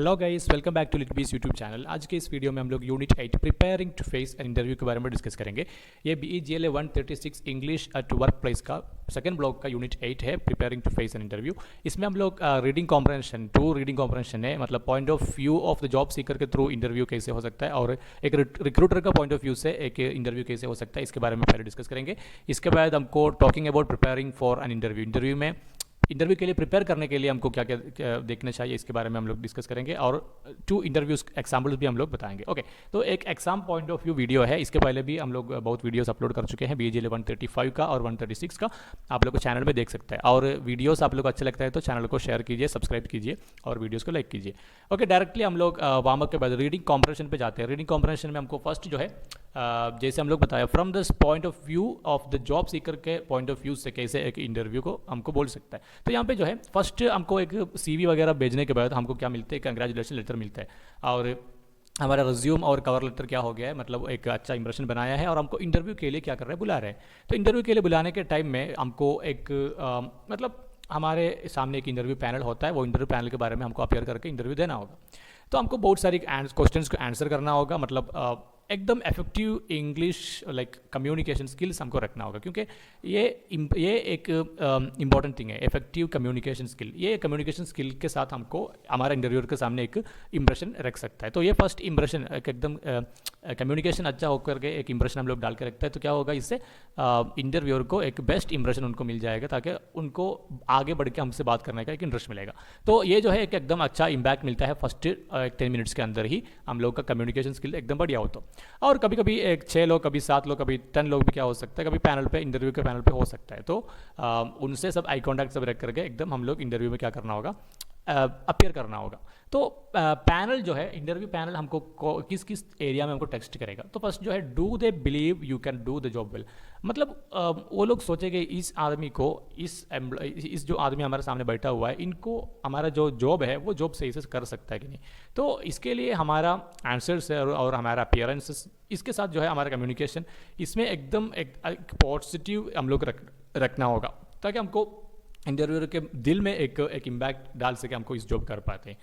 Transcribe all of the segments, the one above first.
Hello guys, welcome back to लिटबीस YouTube channel. आज के इस वीडियो में हम लोग unit 8 preparing to face an interview के बारे में डिस्कस करेंगे। ये BEGLA 136 English at work place का सेकंड ब्लॉक का यूनिट 8 है, preparing to face an interview. इसमें हम लोग reading comprehension, to reading comprehension है, मतलब point of view of the job seeker के थ्रू इंटरव्यू कैसे हो सकता है और एक रिक्रूटर का पॉइंट ऑफ व्यू से एक इंटरव्यू कैसे हो सकता है, इसके बारे में पहले डिस्कस करेंगे। इसके बाद हमको talking about preparing for an interview में इंटरव्यू के लिए प्रिपेयर करने के लिए हमको क्या क्या देखना चाहिए, इसके बारे में हम लोग डिस्कस करेंगे और 2 इंटरव्यूज एग्जाम्पल्स भी हम लोग बताएंगे। ओके, तो एक exam point of view video है, इसके पहले भी हम लोग बहुत वीडियोस अपलोड कर चुके हैं, BEGLA 135 का और 136 का, आप लोग को चैनल में देख सकते हैं। और वीडियोस आप लोग को अच्छा लगता है तो चैनल को शेयर कीजिए, सब्सक्राइब कीजिए और वीडियोज़ को लाइक कीजिए। ओके, डायरेक्टली हम लोग वार्म अप के बाद रीडिंग कॉम्प्रहेंशन पे जाते हैं। रीडिंग कॉम्प्रहेंशन में हमको फर्स्ट जो है जैसे हम लोग बताया, from the point of view of the job seeker के पॉइंट ऑफ व्यू से कैसे एक इंटरव्यू को हमको बोल सकता है। तो यहाँ पे जो है फर्स्ट हमको एक CV वगैरह भेजने के बाद हमको क्या मिलते हैं, कंग्रेचुलेशन लेटर मिलता है और हमारा रिज्यूम और कवर लेटर क्या हो गया है, मतलब एक अच्छा इंप्रेशन बनाया है और हमको इंटरव्यू के लिए क्या कर रहे हैं, बुला रहे हैं। तो इंटरव्यू के लिए बुलाने के टाइम में हमको एक मतलब हमारे सामने एक इंटरव्यू पैनल होता है, वो इंटरव्यू पैनल के बारे में हमको अपेयर करके इंटरव्यू देना होगा। तो हमको बहुत सारी क्वेश्चंस को आंसर करना होगा, मतलब एकदम effective English like communication skills हमको रखना होगा, क्योंकि ये एक इंपॉर्टेंट थिंग है, इफेक्टिव कम्युनिकेशन स्किल। ये कम्युनिकेशन स्किल के साथ हमको हमारा इंटरव्यूअर के सामने एक इंप्रेशन रख सकता है। तो ये फर्स्ट इंप्रेशन एकदम कम्युनिकेशन अच्छा होकर के एक इंप्रेशन हम लोग डाल के रखते हैं, तो क्या होगा, इससे इंटरव्यूअर को एक बेस्ट इंप्रेशन उनको मिल जाएगा, ताकि उनको आगे बढ़ के हमसे बात करने का एक इंटरेस्ट मिलेगा। तो ये जो है एक एकदम अच्छा इम्पैक्ट मिलता है फर्स्ट 10 मिनट्स के अंदर ही हम लोग का कम्युनिकेशन स्किल एकदम बढ़िया हो। तो और कभी कभी एक 6 लोग, कभी 7 लोग, कभी 10 लोग भी क्या हो सकता है, कभी पैनल पे, इंटरव्यू के पैनल पे हो सकता है। तो उनसे सब आई कॉन्टैक्ट सब रख करके एकदम हम लोग इंटरव्यू में क्या करना होगा, अपियर करना होगा। तो पैनल जो है, इंटरव्यू पैनल हमको किस किस एरिया में हमको टेक्स्ट करेगा। तो फर्स्ट जो है, do they believe you can do the job well, मतलब वो लोग सोचेंगे इस आदमी को, इस जो आदमी हमारे सामने बैठा हुआ है, इनको हमारा जो जॉब है वो जॉब सही से कर सकता है कि नहीं। तो इसके लिए हमारा आंसर्स है और हमारा अपीयरेंस, इसके साथ जो है हमारा कम्युनिकेशन, इसमें एकदम एक पॉजिटिव हम लोग रखना होगा, ताकि हमको इंटरव्यूअर के दिल में एक इम्पैक्ट डाल सके, हमको इस जॉब कर पाते हैं,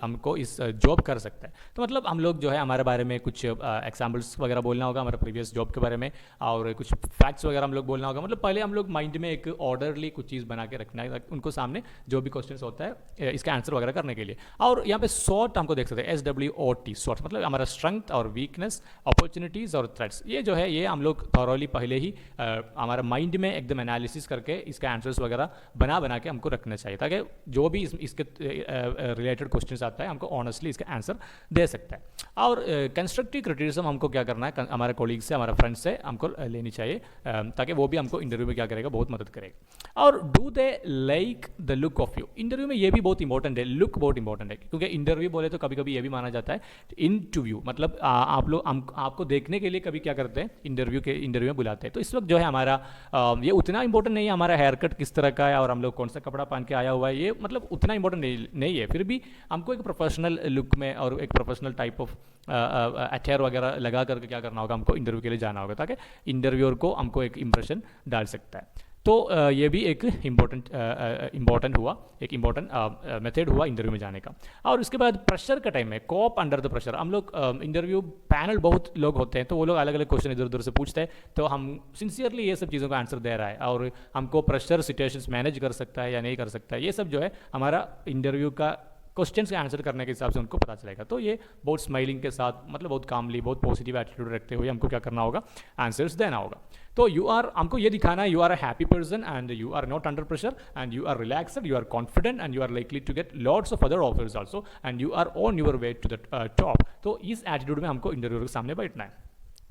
हमको इस जॉब कर सकता है। तो मतलब हम लोग जो है हमारे बारे में कुछ एग्जाम्पल्स वगैरह बोलना होगा, हमारे प्रीवियस जॉब के बारे में, और कुछ फैक्ट्स वगैरह हम लोग बोलना होगा। मतलब पहले हम लोग माइंड में एक ऑर्डरली कुछ चीज़ बना के रखना है उनको सामने, जो भी क्वेश्चन होता है इसका आंसर वगैरह करने के लिए। और यहाँ पे शॉर्ट हमको देख सकते हैं, SWOT शॉर्ट, मतलब हमारा स्ट्रेंथ और वीकनेस, अपॉर्चुनिटीज़ और थ्रेट्स। ये जो है ये हम लोग थॉरोली पहले ही हमारा माइंड में एकदम एनालिसिस करके इसका आंसर्स वगैरह बना के हमको रखना चाहिए, ताकि जो भी इसके रिलेटेड क्वेश्चंस आता है हमको ऑनेस्टली इसका आंसर दे सकता है। और कंस्ट्रक्टिव क्रिटिसिज्म हमको क्या करना है, हमारे कोलीग से, हमारे फ्रेंड से हमको लेनी चाहिए, ताकि वो भी हमको इंटरव्यू में क्या करेगा, बहुत मदद करेगा। और do they like the look of you, interview में ये भी बहुत इंपॉर्टेंट है, लुक बहुत इंपॉर्टेंट है, क्योंकि इंटरव्यू बोले तो कभी कभी ये भी माना जाता है इंटरव्यू, मतलब आप लोग आपको देखने के लिए कभी क्या करते हैं, इंटरव्यू में बुलाते हैं। तो इस वक्त जो है हमारा ये उतना इंपॉर्टेंट नहीं है, हमारा हेयर कट किस तरह का है और हम लोग कौन सा कपड़ा पहन के आया हुआ है, ये मतलब उतना इंपॉर्टेंट नहीं है। फिर भी हमको एक प्रोफेशनल लुक में और एक प्रोफेशनल टाइप ऑफ अटेयर वगैरह लगा करके क्या करना होगा, हमको इंटरव्यू के लिए जाना होगा, ताकि इंटरव्यूअर को हमको एक इंप्रेशन डाल सकता है। तो ये भी एक इम्पॉर्टेंट हुआ, एक इम्पॉर्टेंट मेथड हुआ इंटरव्यू में जाने का। और उसके बाद प्रेशर का टाइम है, कोप अंडर द प्रेशर। हम लोग इंटरव्यू पैनल बहुत लोग होते हैं, तो वो लोग अलग अलग क्वेश्चन इधर उधर से पूछते हैं, तो हम सिंसियरली ये सब चीज़ों का आंसर दे रहा है और हमको प्रेशर सिचुएशंस मैनेज कर सकता है या नहीं कर सकता है, ये सब जो है हमारा इंटरव्यू का क्वेश्चन का आंसर करने के हिसाब से उनको पता चलेगा। तो ये बहुत स्माइलिंग के साथ, मतलब बहुत कामली, बहुत पॉजिटिव एटीट्यूड रखते हुए हमको क्या करना होगा, आंसर्स देना होगा। तो हमको ये दिखाना है, you are a happy person and you are not under pressure and you are relaxed, you are confident and you are likely to get lots of other offers also and you are on your way to the top. तो इस attitude में हमको interviewer के सामने बैठना है।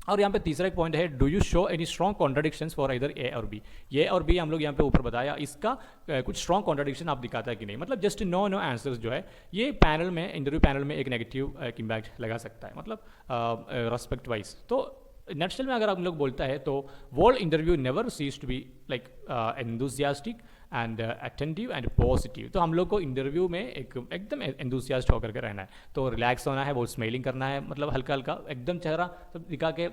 और यहाँ पे तीसरा एक पॉइंट है, do you show any strong contradictions for इधर ए और बी। ये और बी हम लोग यहाँ पे ऊपर बताया, इसका कुछ स्ट्रॉन्ग कॉन्ट्राडिक्शन आप दिखाता है कि नहीं, मतलब जस्ट नो आंसर्स जो है ये पैनल में, इंटरव्यू पैनल में एक नेगेटिव इम्पैक्ट लगा सकता है, मतलब रेस्पेक्ट वाइज। तो नटशेल में अगर हम लोग बोलता है तो world interview never cease to be like enthusiastic and attentive and positive. तो हम लोग को इंटरव्यू में एकदम एंथुसियास्ट होकर के रहना है, तो रिलैक्स होना है, वो स्माइलिंग करना है, मतलब हल्का हल्का एकदम चेहरा सब दिखा के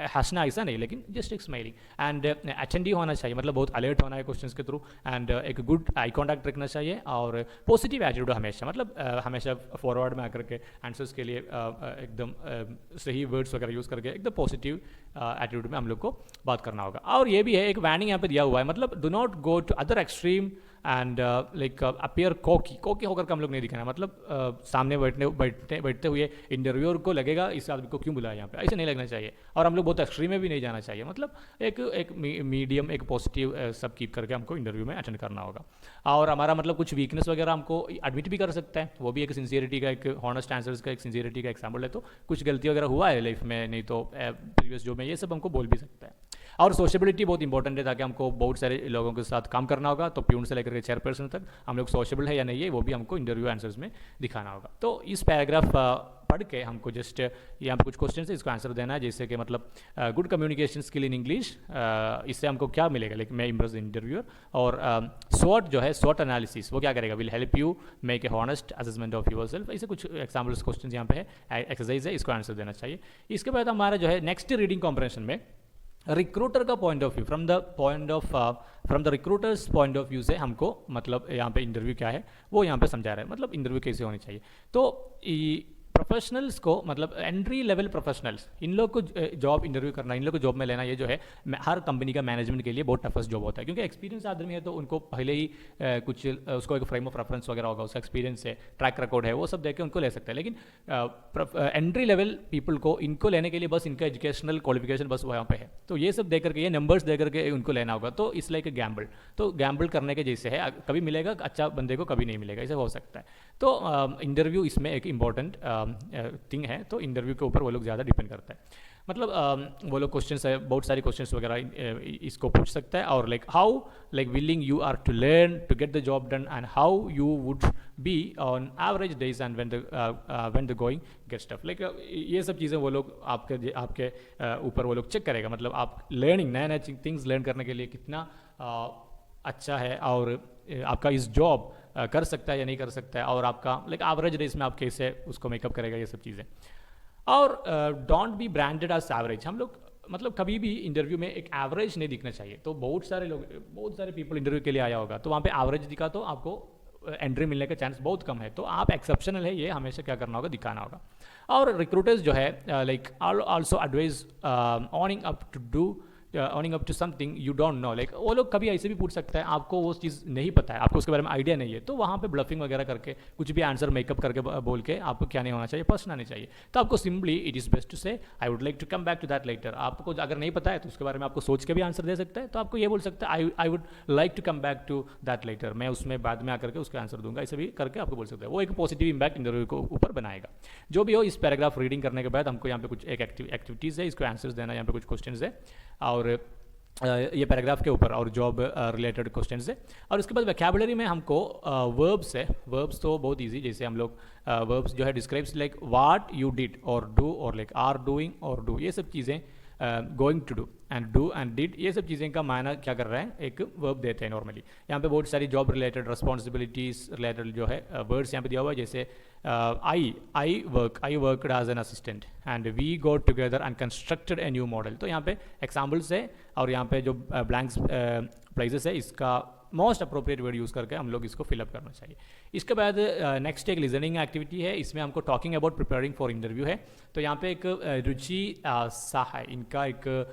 हंसना ऐसा नहीं, लेकिन जस्ट एक स्माइलिंग एंड अटेंटिव होना चाहिए, मतलब बहुत अलर्ट होना है क्वेश्चंस के थ्रू, एंड एक गुड आई कॉन्टैक्ट रखना चाहिए और पॉजिटिव एटीट्यूड हमेशा, मतलब हमेशा फॉरवर्ड में आकर के आंसर्स के लिए एकदम सही वर्ड्स वगैरह यूज़ करके एकदम पॉजिटिव एटीट्यूड में हम लोग को बात करना होगा। और ये भी है, एक वार्निंग यहाँ पे दिया हुआ है, मतलब do not go to other extreme and like appear cocky होकर के हम लोग नहीं दिखाना, मतलब सामने बैठते हुए इंटरव्यूअर को लगेगा इस आदमी को क्यों बुलाया यहाँ पे, ऐसे नहीं लगना चाहिए। और हम लोग बहुत एक्सट्रीम में भी नहीं जाना चाहिए, मतलब एक मीडियम एक पॉजिटिव सब कीप करके हमको इंटरव्यू में अटेंड करना होगा। और हमारा मतलब कुछ वीकनेस वगैरह हमको एडमिट भी कर सकता है, वो भी एक सिंसियरिटी का, एक हॉनेस्ट आंसर्स का एक सिंसियरिटी का एग्जाम्पल है। तो कुछ गलती वगैरह हुआ है लाइफ में, नहीं तो प्रीवियस जॉब में, ये सब हमको बोल भी सकता है। और सोशबिलिटी बहुत इंपॉर्टेंट है, ताकि हमको बहुत सारे लोगों के साथ काम करना होगा, तो प्यून से लेकर के चेयरपर्सन तक हम लोग सोशबल है या नहीं है, वो भी हमको इंटरव्यू आंसर्स में दिखाना होगा। तो इस पैराग्राफ पढ़ के हमको जस्ट यहाँ पे कुछ क्वेश्चन है, इसको आंसर देना है, जैसे कि मतलब good communication skill in English, इससे हमको क्या मिलेगा, लाइक मैं इम्प्रेस इंटरव्यूअर। और स्वॉट जो है, स्वॉट एनालिसिस, वो क्या करेगा, will help you make a honest assessment of your self. ऐसे कुछ एग्जाम्पल्स क्वेश्चन यहाँ पे है, एक्सरसाइज है, इसको आंसर देना चाहिए। इसके बाद हमारा जो है नेक्स्ट रीडिंग कॉम्प्रहेंशन में रिक्रूटर का point of view, from the recruiters point of view से हमको मतलब यहाँ पे इंटरव्यू क्या है वो यहाँ पे समझा रहा है, मतलब इंटरव्यू कैसे होनी चाहिए। तो प्रोफेशनल्स को, मतलब एंट्री लेवल प्रोफेशनल्स, इन लोग को जॉब इंटरव्यू करना, इन लोग को जॉब में लेना, ये जो है हर कंपनी का मैनेजमेंट के लिए बहुत टफेस्ट जॉब होता है, क्योंकि एक्सपीरियंस आदमी है तो उनको पहले ही कुछ उसको एक फ्रेम ऑफ रेफरेंस वगैरह होगा, उसका एक्सपीरियंस है, ट्रैक रिकॉर्ड है, वो सब देख के उनको ले सकते हैं। लेकिन एंट्री लेवल पीपल को, इनको लेने के लिए बस इनका एजुकेशनल क्वालिफिकेशन बस वहाँ पे है, तो ये सब देख करके, ये नंबर्स दे करके उनको लेना होगा। तो इस लाइक गैम्बल, तो गैम्बल करने के जैसे है, कभी मिलेगा अच्छा बंदे को, कभी नहीं मिलेगा, ऐसा हो सकता है। तो इंटरव्यू इसमें एक इंपॉर्टेंट थिंग है, तो इंटरव्यू के ऊपर वो लोग ज़्यादा डिपेंड करता है, मतलब वो लोग क्वेश्चंस है, बहुत सारे क्वेश्चंस वगैरह इसको पूछ सकता है। और like how like willing you are to learn to get the job done, and how you would be on average days and when the going get stuff, like ये सब चीज़ें वो लोग आपके ऊपर वो लोग चेक करेगा, मतलब आप लर्निंग नए नए थिंग्स लर्न करने के लिए कितना अच्छा है, और आपका इस जॉब कर सकता है या नहीं कर सकता है, और आपका लाइक एवरेज रेस में आप कैसे उसको मेकअप करेगा, ये सब चीज़ें। और don't be branded as average, हम लोग मतलब कभी भी इंटरव्यू में एक एवरेज नहीं दिखना चाहिए। तो बहुत सारे पीपल इंटरव्यू के लिए आया होगा, तो वहाँ पे एवरेज दिखा तो आपको एंट्री मिलने का चांस बहुत कम है, तो आप एक्सेप्शनल है, ये हमेशा क्या करना होगा, दिखाना होगा। और रिक्रूटर्स जो है like also advise earning up to something you don't know, like वो लोग कभी ऐसे भी पूछ सकता है, आपको वो चीज़ नहीं पता है, आपको उसके बारे में आइडिया नहीं है, तो वहाँ पे ब्लफिंग वगैरह करके कुछ भी आंसर मेकअप करके बोल के आपको क्या नहीं होना चाहिए, फंसना नहीं चाहिए। तो आपको simply it is best to say I would like to come back to that letter. आपको अगर नहीं पता है तो उसके बारे में आपको सोच के भी आंसर दे सकता है, तो आपको ये बोल सकता है I would like to come back to that later, मैं उसमें बाद में आकर के उसका आंसर दूंगा, ऐसे भी करके आपको बोल सकता है। वो एक पॉजिटिव इंपैक्ट इंटरव्यू को ऊपर बनाएगा। जो भी हो, इस पैराग्राफ रीडिंग करने के बाद हमको यहाँ पे कुछ एक एक्टिविटीज़ है, इसको आंसर्स देना, यहाँ पे कुछ क्वेश्चन है, और ये पैराग्राफ के ऊपर और जॉब रिलेटेड क्वेश्चंस है। और उसके बाद वोकैबुलरी में हमको वर्ब्स है, वर्ब्स तो बहुत इजी, जैसे हम लोग वर्ब्स जो है describes like what you did और डू, और लाइक आर डूइंग और डू, ये सब चीज़ें going to do and do and did, ये सब चीज़ें का मायना क्या कर रहा है, एक वर्ब देते हैं नॉर्मली। यहाँ पे बहुत सारी जॉब रिलेटेड रिस्पॉन्सिबिलिटीज रिलेटेड जो है वर्ड्स यहाँ पे दिया हुआ है, जैसे I worked as an assistant and we got together and constructed a new model. तो यहाँ पे एग्जाम्पल्स है, और यहाँ पे जो ब्लैंक्स प्लेसेस है, इसका मोस्ट अप्रोप्रिएट वर्ड यूज़ करके हम लोग इसको फिलअप करना चाहिए। इसके बाद नेक्स्ट एक लिसनिंग एक्टिविटी है, इसमें हमको talking about preparing for interview है। तो यहाँ पे एक रुचि शाह है, इनका एक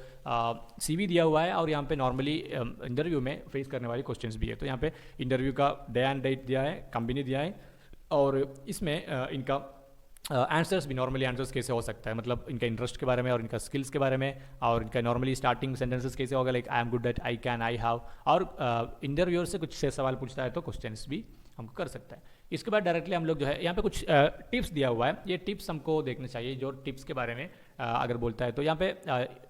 CV दिया हुआ है, और यहाँ पे नॉर्मली इंटरव्यू में फेस करने वाले क्वेश्चंस भी है। तो यहाँ पे इंटरव्यू का डे एंड डेट दिया है, कंपनी दिया है, और इसमें इनका आंसर्स भी, नॉर्मली आंसर्स कैसे हो सकता है, मतलब इनका इंटरेस्ट के बारे में और इनका स्किल्स के बारे में, और इनका नॉर्मली स्टार्टिंग सेंटेंसेस कैसे होगा, like I am good at, I can, I have. और इंटरव्यूअर से कुछ से सवाल पूछता है तो क्वेश्चंस भी हमको कर सकता है। इसके बाद डायरेक्टली हम लोग जो है, यहाँ पे कुछ टिप्स दिया हुआ है, ये टिप्स हमको देखने चाहिए, जो टिप्स के बारे में अगर बोलता है। तो यहाँ पे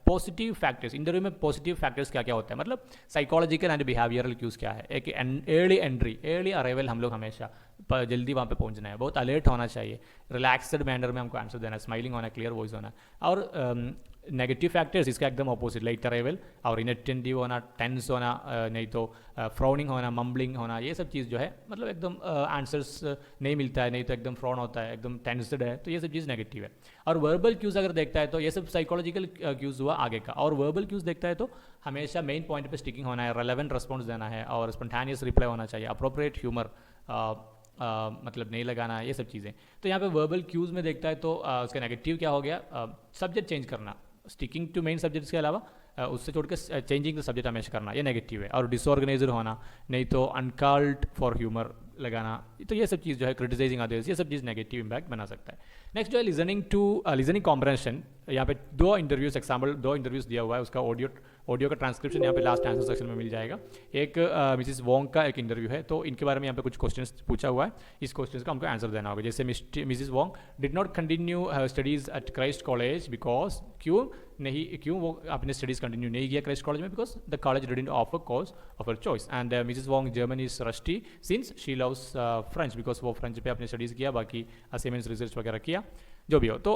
पॉजिटिव फैक्टर्स, इंटरव्यू में पॉजिटिव फैक्टर्स क्या क्या होता है, मतलब साइकोलॉजिकल एंड बिहेवियरल क्यूज क्या है, एक अर्ली एंट्री, अर्ली अराइवल, हम लोग हमेशा जल्दी वहाँ पे पहुँचना है, बहुत अलर्ट होना चाहिए, रिलैक्सड मैनर में हमको आंसर देना है, स्माइलिंग होना, क्लियर वॉइस होना, और नेगेटिव फैक्टर्स इसका एकदम ऑपोजिट, लेट अराइवल और इनअटेंटिव होना, टेंस होना, नहीं तो फ्रॉनिंग होना, मम्बलिंग होना, ये सब चीज़ जो है मतलब एकदम आंसर्स नहीं मिलता है, नहीं तो एकदम फ्रॉन होता है, एकदम टेंस्ड है, तो ये सब चीज़ नेगेटिव है। और वर्बल क्यूज़ अगर देखता है तो ये सब साइकोलॉजिकल क्यूज़ हुआ आगे का, और वर्बल क्यूज़ देखता है तो हमेशा मेन पॉइंट पे स्टिकिंग होना है, रेलेवेंट रिस्पॉन्स देना है और स्पॉन्टेनियस रिप्लाई होना चाहिए, अप्रोप्रिएट ह्यूमर मतलब नहीं लगाना, ये सब चीज़ें। तो यहाँ पे वर्बल क्यूज़ में देखता है तो उसका नेगेटिव क्या हो गया, सब्जेक्ट चेंज करना, स्टिकिंग टू मेन सब्जेक्ट्स के अलावा उससे छोड़ के चेंजिंग द सब्जेक्ट हमेशा करना, ये नेगेटिव है। और डिसऑर्गेनाइजर होना, नहीं तो अनकल्ड फॉर ह्यूमर लगाना, तो ये सब चीज़ जो है क्रिटिसाइजिंग अदर्स, ये सब चीज़ नेगेटिव इंपैक्ट बना सकता है। नेक्स्ट जो है लिजनिंग कॉम्प्रहेंशन, यहाँ पे 2 इंटरव्यूज एग्जाम्पल 2 इंटरव्यूज दिया हुआ है, उसका ऑडियो का ट्रांसक्रिप्शन यहाँ पे लास्ट आंसर सेक्शन में मिल जाएगा। एक मिसिस वोंग का एक इंटरव्यू है, तो इनके बारे में यहाँ पे कुछ क्वेश्चंस पूछा हुआ है, इस क्वेश्चंस का हमको आंसर देना होगा। जैसे Mrs Wong did not continue studies eight Christ college because, क्यों वो अपने स्टडीज़ कंटिन्यू नहीं किया क्राइस्ट कॉलेज में, because the college didn't offer course of her choice. And Mrs Wong German is rusty since she loves French, because वो French पे अपने studies किया, बाकी असाइनमेंट्स रिसर्च वगैरह किया, जो भी हो। तो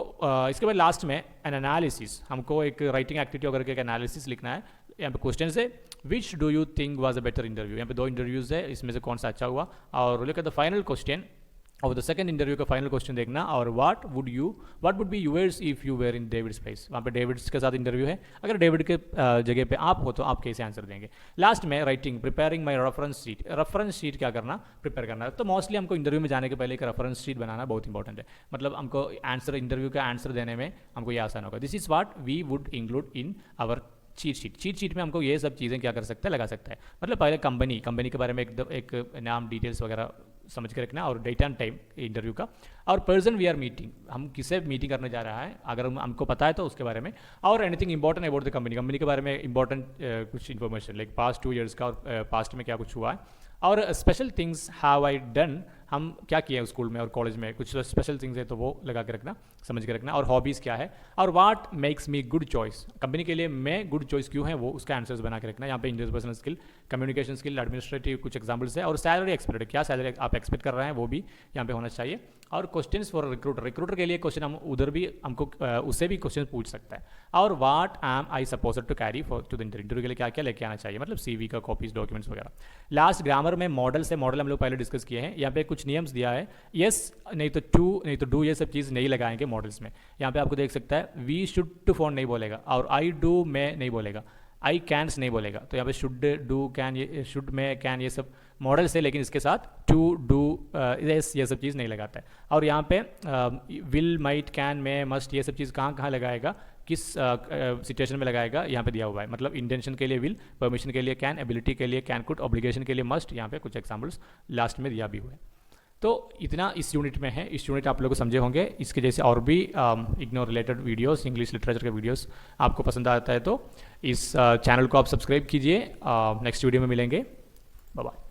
इसके बाद लास्ट में एन एनालिसिस, हमको एक राइटिंग एक्टिविटी वगैरह का एक एनालिसिस लिखना है। यहाँ पे क्वेश्चन है which do you think was a better interview, यहाँ पे 2 इंटरव्यूज़ है, इसमें से कौन सा अच्छा हुआ। और look at the final question और द सेकंड इंटरव्यू का फाइनल क्वेश्चन देखना, और what would be yours if you were in David's place, वहाँ पे डेविड्स के साथ इंटरव्यू है, अगर डेविड के जगह पे आप हो तो आप कैसे आंसर देंगे। लास्ट में राइटिंग, प्रिपेयरिंग माई रेफरेंस शीट क्या करना, प्रिपेयर करना। तो मोस्टली हमको इंटरव्यू में जाने के पहले एक रेफरेंस शीट बनाना बहुत इंपॉर्टेंट है, मतलब हमको इंटरव्यू का आंसर देने में हमको ये आसान होगा। This is what we would include in our cheat sheet में हमको ये सब चीज़ें क्या कर सकता है, लगा सकता है। मतलब पहले कंपनी के बारे में एक नाम डिटेल्स वगैरह समझ के रखना, और डेट एंड टाइम इंटरव्यू का, और पर्सन वी आर मीटिंग, हम किसे मीटिंग करने जा रहा है अगर हमको पता है तो उसके बारे में, और anything important about the company के बारे में इंपॉर्टेंट कुछ इन्फॉर्मेशन लाइक पास्ट 2 ईयर्स का, और पास्ट में क्या कुछ हुआ है, और special things have I done, हम क्या किए स्कूल में और कॉलेज में, कुछ स्पेशल थिंग्स है तो वो लगा के रखना, समझ के रखना। और हॉबीज़ क्या है, और what makes me good choice, company के लिए मैं गुड चॉइस क्यों है, वो उसका आंसर्स बना के रखना। यहाँ पे interpersonal skill, communication skill, administrative कुछ एग्जाम्पल्स है, और सैलरी एक्सपेक्टेड, क्या सैलरी आप एक्सपेक्ट कर रहे हैं वो भी यहाँ पे होना चाहिए। और क्वेश्चंस फॉर रिक्रूटर के लिए क्वेश्चन हम उधर भी हमको उससे भी क्वेश्चन पूछ सकता है। और what am I supposed to carry for to the interview के लिए क्या क्या लेके आना चाहिए, मतलब CV का कॉपीज, डॉक्यूमेंट्स वगैरह। लास्ट ग्रामर में मॉडल हम लोग पहले डिस्कस किए हैं, यहाँ पे कुछ नियम्स दिया है, यस नहीं तो टू नहीं तो डू, ये सब चीज़ नहीं लगाएंगे मॉडल्स में। यहाँ पे आपको देख सकता है वी शुड टू फोन नहीं बोलेगा, और आई डू मैं नहीं बोलेगा, आई कैन्स नहीं बोलेगा। तो यहाँ पे शुड, डू, कैन, ये शुड, मैं, कैन, ये सब मॉडल्स है, लेकिन इसके साथ टू, डू, यस ये सब चीज़ नहीं लगाता है। और यहाँ पे will, might, can, may, must, ये सब चीज़ कहाँ लगाएगा, किस सिचुएशन में लगाएगा, यहाँ पे दिया हुआ है। मतलब इंटेंशन के लिए विल, परमिशन के लिए कैन, एबिलिटी के लिए कैन, कुड, ऑब्लिगेशन के लिए मस्ट, यहाँ पे कुछ एग्जाम्पल्स लास्ट में दिया भी हुआ है। तो इतना इस यूनिट में है, इस यूनिट आप लोग को समझे होंगे। इसके जैसे और भी ignore related videos, English literature के वीडियोस आपको पसंद आता है तो इस चैनल को आप सब्सक्राइब कीजिए। नेक्स्ट वीडियो में मिलेंगे, बाय बाय।